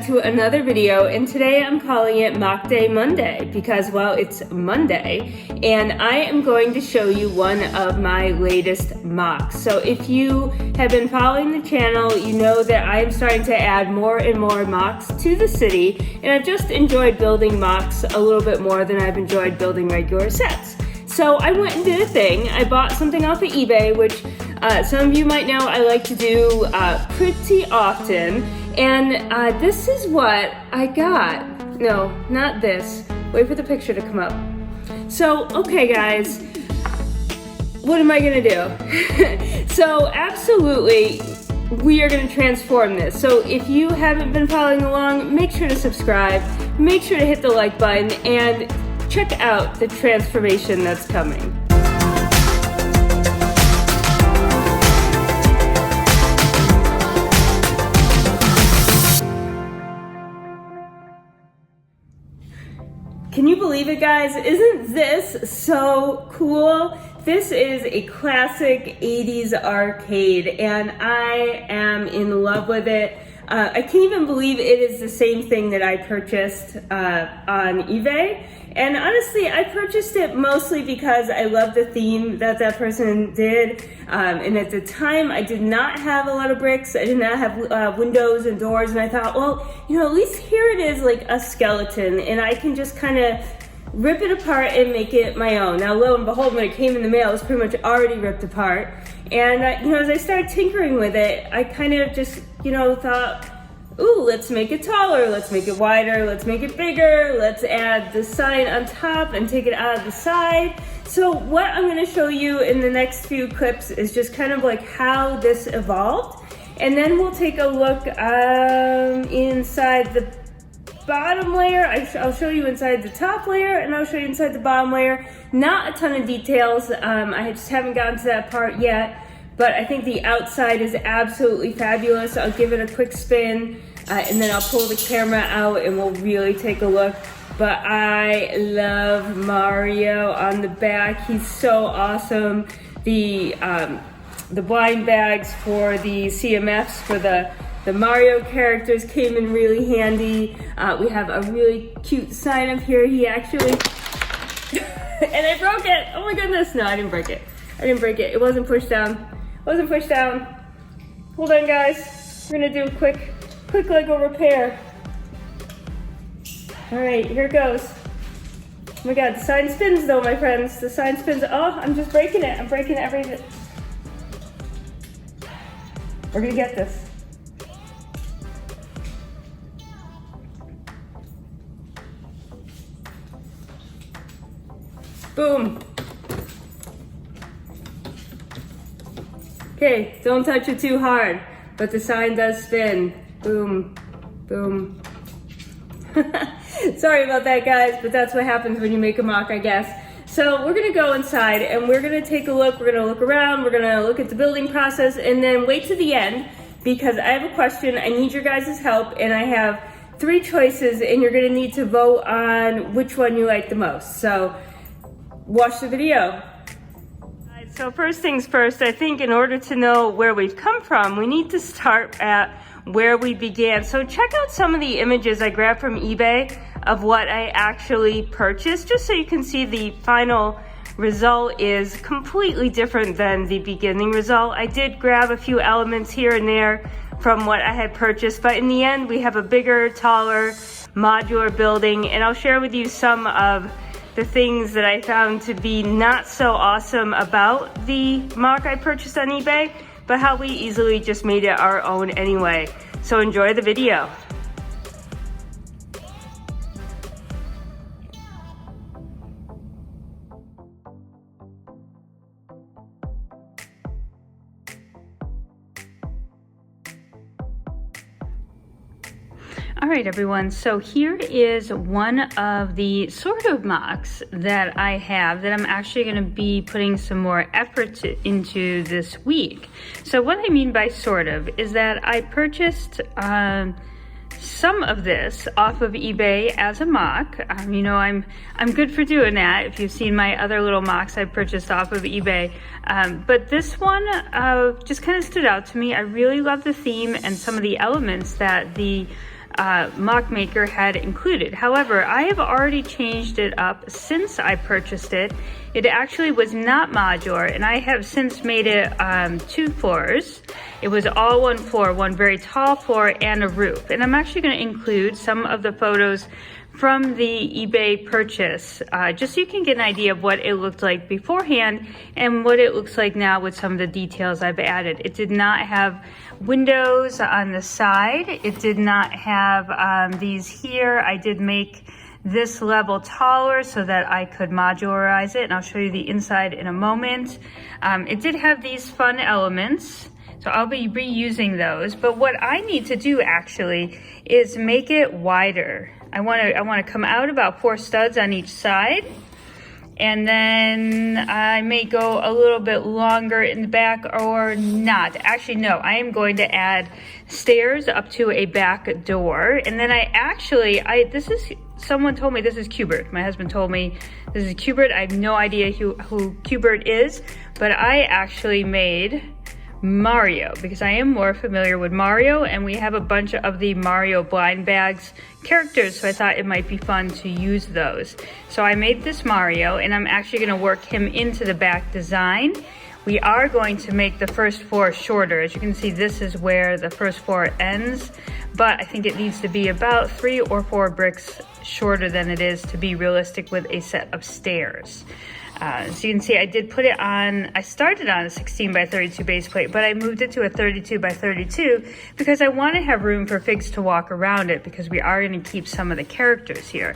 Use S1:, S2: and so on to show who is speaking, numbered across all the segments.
S1: back to another video, and today I'm calling it Mock Day Monday because, well, it's Monday and I am going to show you one of my latest mocks. So if you have been following the channel, you know that I am starting to add more and more mocks to the city, and I've just enjoyed building mocks a little bit more than I've enjoyed building regular sets. So I went and did a thing. I bought something off of eBay, which some of you might know I like to do pretty often. And this is what I got. No, not this. Wait for the picture to come up. So, okay guys, what am I gonna do? So absolutely, we are gonna transform this. So if you haven't been following along, make sure to subscribe, make sure to hit the like button, and check out the transformation that's coming. Can you believe it, guys? Isn't this so cool? This is a classic 80s arcade, and I am in love with it. I can't even believe it is the same thing that I purchased on eBay. And honestly, I purchased it mostly because I love the theme that that person did. And at the time, I did not have a lot of bricks. I did not have windows and doors. And I thought, well, you know, at least here it is like a skeleton, and I can just kind of rip it apart and make it my own. Now, lo and behold, when it came in the mail, it was pretty much already ripped apart. And, you know, as I started tinkering with it, I kind of just, you know, thought, ooh, let's make it taller, let's make it wider, let's make it bigger, let's add the sign on top and take it out of the side. So what I'm gonna show you in the next few clips is just kind of like how this evolved. And then we'll take a look inside the bottom layer. I'll show you inside the top layer, and I'll show you inside the bottom layer. Not a ton of details, I just haven't gotten to that part yet. But I think the outside is absolutely fabulous. I'll give it a quick spin, and then I'll pull the camera out and we'll really take a look. But I love Mario on the back. He's so awesome. The blind bags for the CMFs for the Mario characters came in really handy. We have a really cute sign up here. He actually, and I broke it. Oh my goodness. No, I didn't break it. I didn't break it. It wasn't pushed down. Wasn't pushed down. Hold on, guys. We're gonna do a quick Lego repair. All right, here it goes. Oh my God, the sign spins though, my friends. The sign spins. Oh, I'm just breaking it. I'm breaking everything. We're gonna get this. Boom. Okay, don't touch it too hard, but the sign does spin. Boom, boom. Sorry about that, guys, but that's what happens when you make a mock, I guess. So we're gonna go inside and we're gonna take a look. We're gonna look around, we're gonna look at the building process, and then wait to the end because I have a question. I need your guys' help, and I have 3 choices, and you're gonna need to vote on which one you like the most. So watch the video. So first things first, I think in order to know where we've come from, we need to start at where we began. So check out some of the images I grabbed from eBay of what I actually purchased, just so you can see the final result is completely different than the beginning result. I did grab a few elements here and there from what I had purchased, but in the end we have a bigger, taller, modular building, and I'll share with you some of the things that I found to be not so awesome about the mock I purchased on eBay, but how we easily just made it our own anyway. So enjoy the video. All right, everyone, so here is one of the sort of mocks that I have that I'm actually going to be putting some more effort into this week. So what I mean by sort of is that I purchased some of this off of eBay as a mock. You know, I'm good for doing that. If you've seen my other little mocks I purchased off of eBay. But this one just kind of stood out to me. I really love the theme and some of the elements that the MOC Maker had included. However, I have already changed it up since I purchased it. It actually was not modular, and I have since made it 2 floors. It was all 1 floor, one very tall floor and a roof. And I'm actually going to include some of the photos from the eBay purchase, just so you can get an idea of what it looked like beforehand and what it looks like now with some of the details I've added. It did not have windows on the side. It did not have these here. I did make this level taller so that I could modularize it, and I'll show you the inside in a moment. It did have these fun elements, so I'll be reusing those. But what I need to do actually is make it wider. I want to come out about 4 studs on each side, and then I may go a little bit longer in the back or not. Actually, no, I am going to add stairs up to a back door. And then someone told me this is Qbert. My husband told me this is Qbert. I have no idea who Qbert is, but I actually made Mario because I am more familiar with Mario, and we have a bunch of the Mario blind bags characters, so I thought it might be fun to use those. So I made this Mario, and I'm actually going to work him into the back design. We are going to make the first floor shorter. As you can see, this is where the first floor ends, but I think it needs to be about 3 or 4 bricks shorter than it is to be realistic with a set of stairs. So you can see I did put it on, I started on a 16 by 32 base plate, but I moved it to a 32 by 32 because I want to have room for Figs to walk around it, because we are going to keep some of the characters here.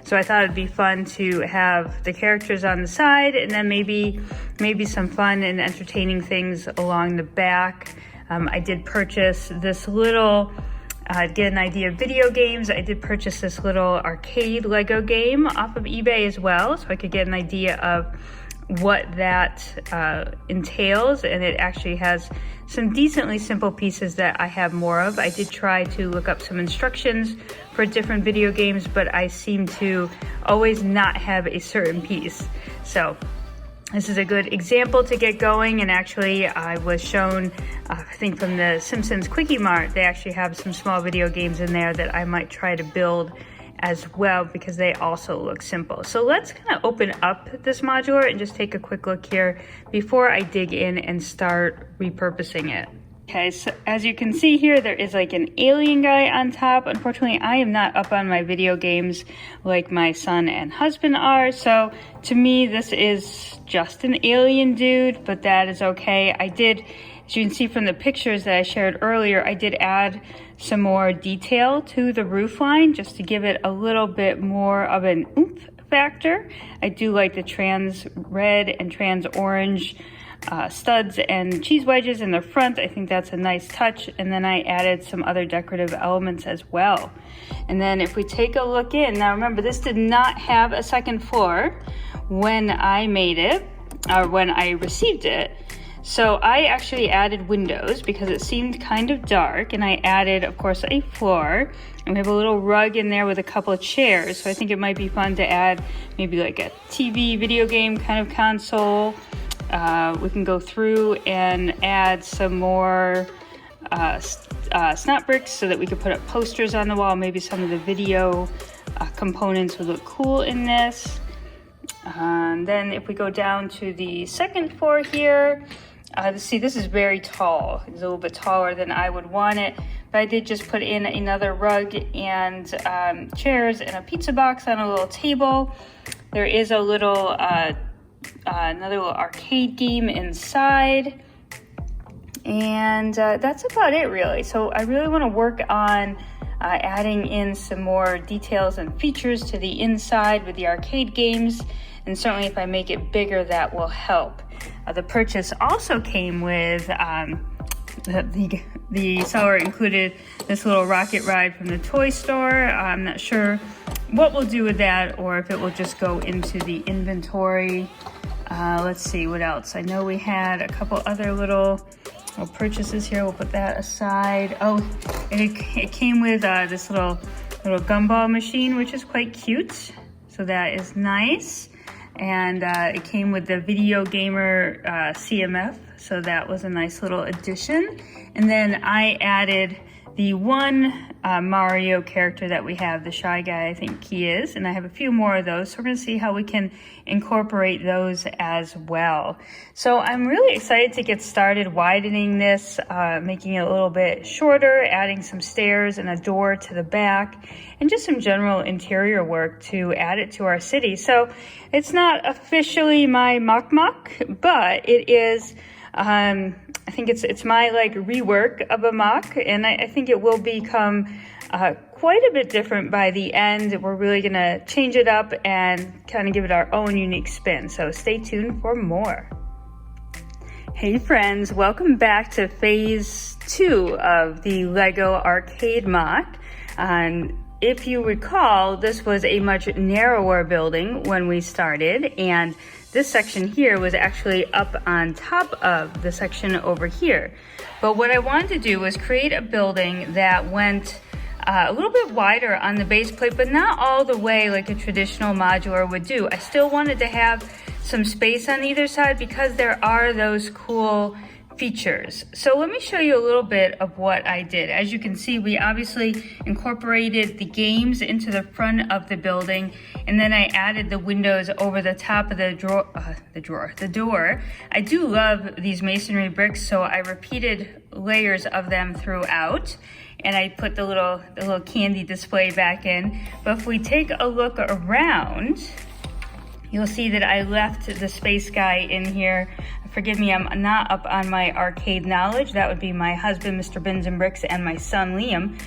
S1: So I thought it'd be fun to have the characters on the side, and then maybe some fun and entertaining things along the back. I did purchase this little, get an idea of video games. I did purchase this little arcade Lego game off of eBay as well, so I could get an idea of what that entails, and it actually has some decently simple pieces that I have more of. I did try to look up some instructions for different video games, but I seem to always not have a certain piece. So this is a good example to get going, and actually I was shown, I think from the Simpsons Quickie Mart, they actually have some small video games in there that I might try to build as well, because they also look simple. So let's kind of open up this modular and just take a quick look here before I dig in and start repurposing it. Okay, so as you can see here, there is like an alien guy on top. Unfortunately, I am not up on my video games like my son and husband are. So to me, this is just an alien dude, but that is okay. I did, as you can see from the pictures that I shared earlier, I did add some more detail to the roof line just to give it a little bit more of an oomph factor. I do like the trans red and trans orange studs and cheese wedges in the front. I think that's a nice touch. And then I added some other decorative elements as well. And then if we take a look in, now remember, this did not have a second floor when I made it, or when I received it. So I actually added windows because it seemed kind of dark, and I added, of course, a floor, and we have a little rug in there with a couple of chairs. So I think it might be fun to add maybe like a TV video game kind of console. We can go through and add some more snot bricks so that we could put up posters on the wall. Maybe some of the video components would look cool in this. And then if we go down to the second floor here, see, this is very tall. It's a little bit taller than I would want it, but I did just put in another rug and chairs and a pizza box on a little table. There is a little another little arcade game inside, and that's about it really. So I really want to work on adding in some more details and features to the inside with the arcade games, and certainly if I make it bigger, that will help. The purchase also came with the seller included this little rocket ride from the toy store. I'm not sure what we'll do with that, or if it will just go into the inventory. Let's see what else. I know we had a couple other little purchases here. We'll put that aside. Oh, it came with this little gumball machine, which is quite cute. So that is nice. And it came with the Video Gamer CMF. So that was a nice little addition. And then I added
S2: the one Mario character that we have, the shy guy, I think he is, and I have a few more of those, so we're going to see how we can incorporate those as well. So I'm really excited to get started widening this, making it a little bit shorter, adding some stairs and a door to the back, and just some general interior work to add it to our city. So it's not officially my MOC, but it is, I think it's my like rework of a MOC, and I think it will become quite a bit different by the end. We're really gonna change it up and kind of give it our own unique spin. So stay tuned for more. Hey friends, welcome back to phase 2 of the Lego arcade MOC. If you recall, this was a much narrower building when we started, and this section here was actually up on top of the section over here. But what I wanted to do was create a building that went a little bit wider on the base plate, but not all the way like a traditional modular would do. I still wanted to have some space on either side because there are those cool features. So let me show you a little bit of what I did. As you can see, we obviously incorporated the games into the front of the building, and then I added the windows over the top of the door. I do love these masonry bricks, so I repeated layers of them throughout, and I put the little candy display back in. But if we take a look around, you'll see that I left the space guy in here. Forgive me, I'm not up on my arcade knowledge. That would be my husband, Mr. Bins and Bricks, and my son, Liam,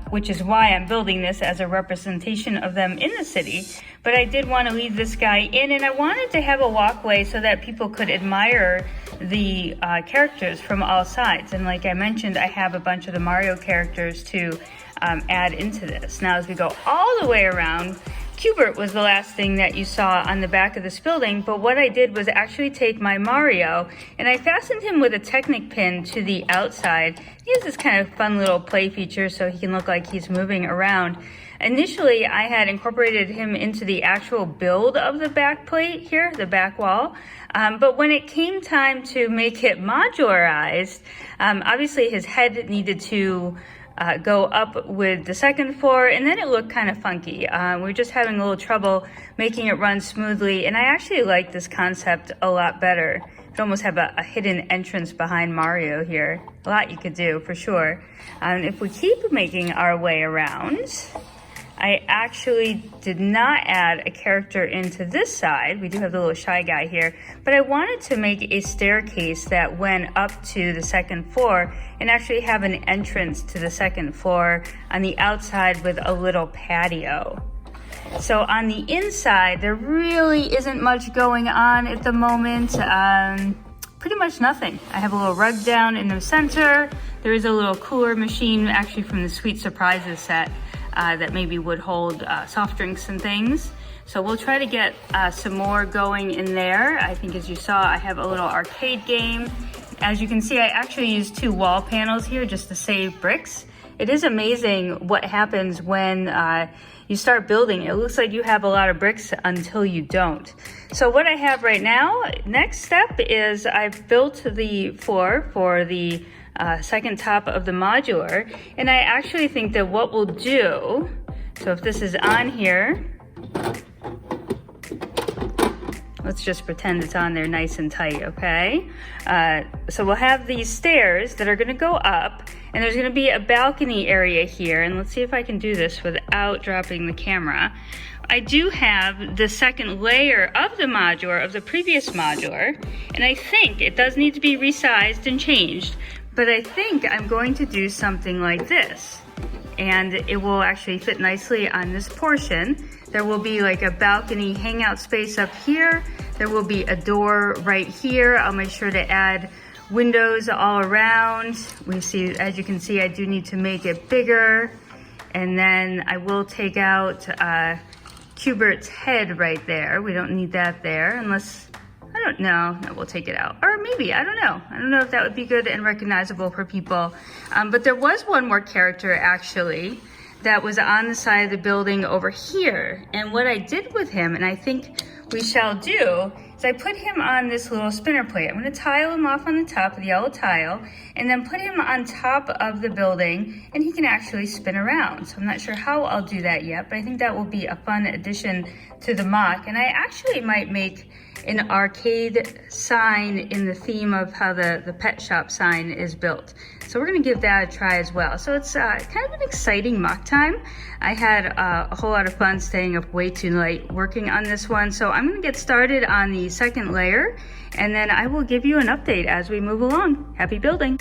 S2: which is why I'm building this as a representation of them in the city. But I did want to leave this guy in, and I wanted to have a walkway so that people could admire the characters from all sides. And like I mentioned, I have a bunch of the Mario characters to add into this. Now, as we go all the way around, Q*bert was the last thing that you saw on the back of this building, but what I did was actually take my Mario and I fastened him with a Technic pin to the outside. He has this kind of fun little play feature so he can look like he's moving around. Initially, I had incorporated him into the actual build of the back plate here, the back wall, but when it came time to make it modularized, obviously his head needed to go up with the second floor, and then it looked kind of funky. We were just having a little trouble making it run smoothly, and I actually like this concept a lot better. You almost have a hidden entrance behind Mario here. A lot you could do, for sure. If we keep making our way around, I actually did not add a character into this side. We do have the little shy guy here, but I wanted to make a staircase that went up to the second floor and actually have an entrance to the second floor on the outside with a little patio. So on the inside, there really isn't much going on at the moment. Pretty much nothing. I have a little rug down in the center. There is a little cooler machine actually from the Sweet Surprises set that maybe would hold soft drinks and things. So we'll try to get some more going in there. I think as you saw, I have a little arcade game. As you can see, I actually used 2 wall panels here just to save bricks. It is amazing what happens when you start building. It looks like you have a lot of bricks until you don't. So what I have right now, next step is I've built the floor for the second top of the modular, and I actually think that what we'll do, so if this is on here, let's just pretend it's on there nice and tight, okay? So we'll have these stairs that are gonna go up, and there's gonna be a balcony area here, and let's see if I can do this without dropping the camera. I do have the second layer of the modular, of the previous modular, and I think it does need to be resized and changed, but I think I'm going to do something like this, and it will actually fit nicely on this portion. There will be like a balcony hangout space up here. There will be a door right here. I'll make sure to add windows all around. We see, as you can see, I do need to make it bigger. And then I will take out Q*bert's head right there. We don't need that there unless, I don't know, no, we'll take it out. Or maybe, I don't know. I don't know if that would be good and recognizable for people. But there was one more character actually that was on the side of the building over here. And what I did with him, and I think we shall do, is I put him on this little spinner plate. I'm going to tile him off on the top, the yellow tile, and then put him on top of the building, and he can actually spin around. So I'm not sure how I'll do that yet, but I think that will be a fun addition to the MOC. And I actually might make an arcade sign in the theme of how the pet shop sign is built. So we're gonna give that a try as well. So it's kind of an exciting MOC time. I had a whole lot of fun staying up way too late working on this one. So I'm gonna get started on the second layer, and then I will give you an update as we move along. Happy building.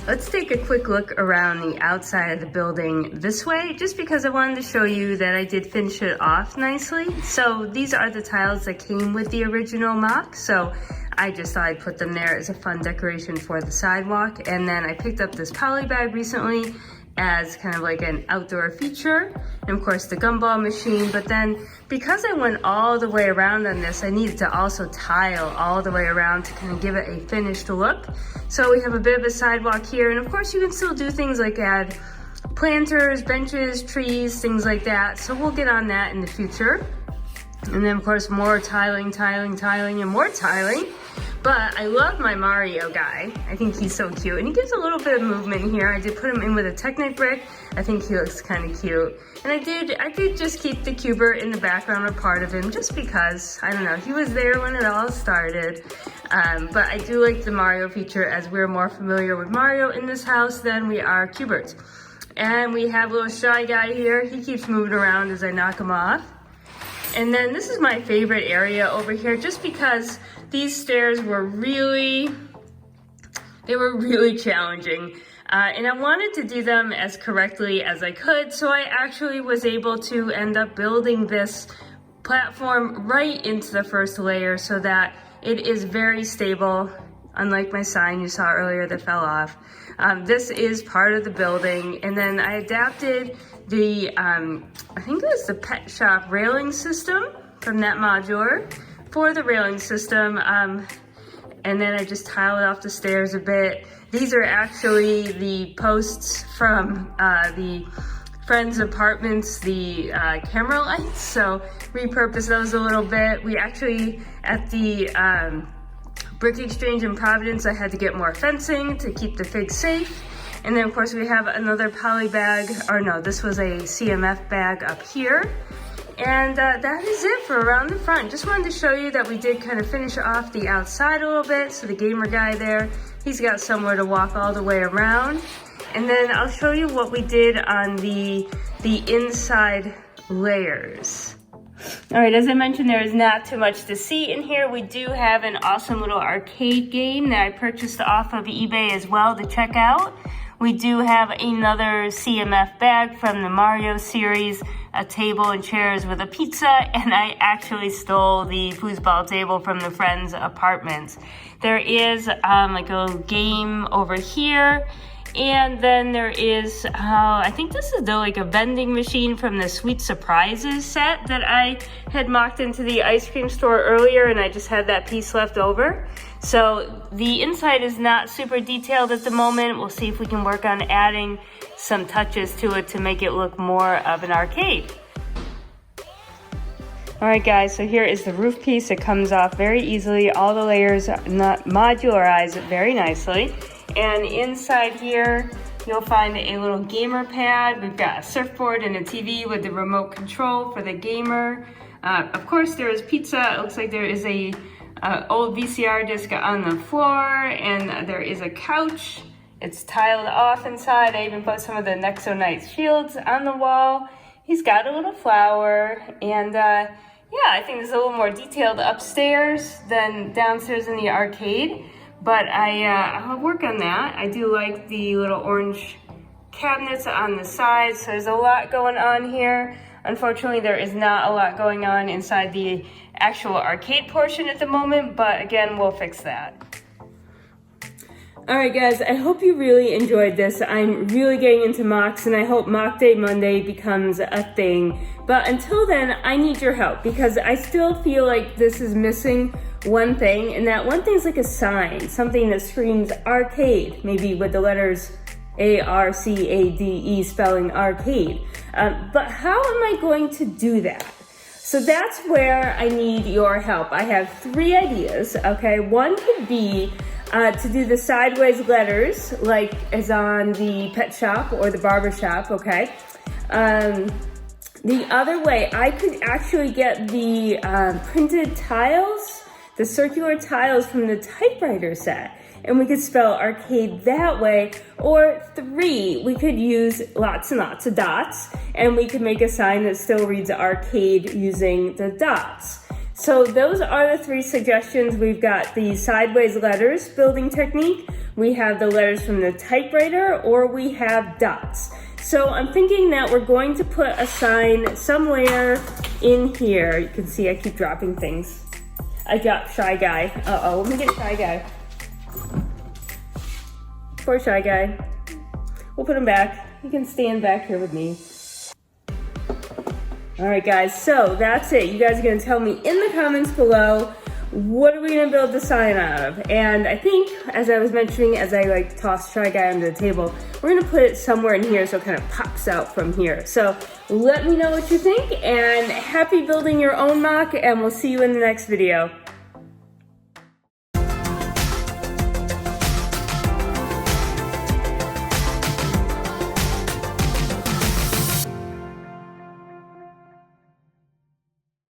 S2: Let's take a quick look around the outside of the building this way, just because I wanted to show you that I did finish it off nicely. So these are the tiles that came with the original MOC, so I just thought I'd put them there as a fun decoration for the sidewalk. And then I picked up this poly bag recently as kind of like an outdoor feature, and of course the gumball machine. But then because I went all the way around on this, I needed to also tile all the way around to kind of give it a finished look. So we have a bit of a sidewalk here, and of course you can still do things like add planters, benches, trees, things like that. So we'll get on that in the future. And then of course more tiling, and more tiling. But I love my Mario guy. I think he's so cute. And he gives a little bit of movement here. I did put him in with a Technic brick. I think he looks kind of cute. And I did just keep the Cubert in the background, a part of him, just because, I don't know, he was there when it all started. But I do like the Mario feature, as we're more familiar with Mario in this house than we are Cubert. And we have a little Shy Guy here. He keeps moving around as I knock him off. And then this is my favorite area over here, just because these stairs were really challenging. And I wanted to do them as correctly as I could, so I actually was able to end up building this platform right into the first layer so that it is very stable, unlike my sign you saw earlier that fell off. This is part of the building, and then I adapted the, I think it was the pet shop railing system from that modular for the railing system, and then I just tiled off the stairs a bit. These are actually the posts from the Friends Apartments, the camera lights, so repurpose those a little bit. We actually, at the Brick Exchange in Providence, I had to get more fencing to keep the figs safe. And then of course we have another poly bag, or no, this was a CMF bag up here. And that is it for around the front. Just wanted to show you that we did kind of finish off the outside a little bit. So the gamer guy there, he's got somewhere to walk all the way around. And then I'll show you what we did on the inside layers. All right, as I mentioned, there is not too much to see in here. We do have an awesome little arcade game that I purchased off of eBay as well to check out. We do have another CMF bag from the Mario series, a table and chairs with a pizza, and I actually stole the foosball table from the Friends Apartments. There is like a little game over here. And then there is, I think this is like a vending machine from the Sweet Surprises set that I had mocked into the ice cream store earlier, and I just had that piece left over. So the inside is not super detailed at the moment. We'll see if we can work on adding some touches to it to make it look more of an arcade. All right guys, so here is the roof piece. It comes off very easily. All the layers not modularized very nicely. And inside here, you'll find a little gamer pad. We've got a surfboard and a TV with the remote control for the gamer. Of course, there is pizza. It looks like there is a old VCR disc on the floor, and there is a couch. It's tiled off inside. I even put some of the Nexo Knight shields on the wall. He's got a little flower, and yeah, I think there's a little more detailed upstairs than downstairs in the arcade. But I'll work on that. I do like the little orange cabinets on the sides, so there's a lot going on here. Unfortunately, there is not a lot going on inside the actual arcade portion at the moment, but again, we'll fix that.
S1: All right, guys, I hope you really enjoyed this. I'm really getting into mocks, and I hope Mock Day Monday becomes a thing. But until then, I need your help because I still feel like this is missing one thing, and that one thing is like a sign, something that screams arcade, maybe with the letters ARCADE spelling arcade. But how am I going to do that? So that's where I need your help. I have 3 ideas, okay? One could be to do the sideways letters, like as on the pet shop or the barber shop, okay? The other way, I could actually get the printed tiles, the circular tiles from the typewriter set, and we could spell arcade that way. Or 3, we could use lots and lots of dots, and we could make a sign that still reads arcade using the dots. So those are the 3 suggestions. We've got the sideways letters building technique, we have the letters from the typewriter, or we have dots. So I'm thinking that we're going to put a sign somewhere in here. You can see I keep dropping things. I dropped Shy Guy. Uh-oh, let me get Shy Guy. Poor Shy Guy. We'll put him back. You can stand back here with me. All right, guys, so that's it. You guys are gonna tell me in the comments below, what are we gonna build the sign out of? And I think, as I was mentioning, as I like toss Shy Guy under the table, we're gonna put it somewhere in here so it kind of pops out from here. So let me know what you think, and happy building your own mock, and we'll see you in the next video.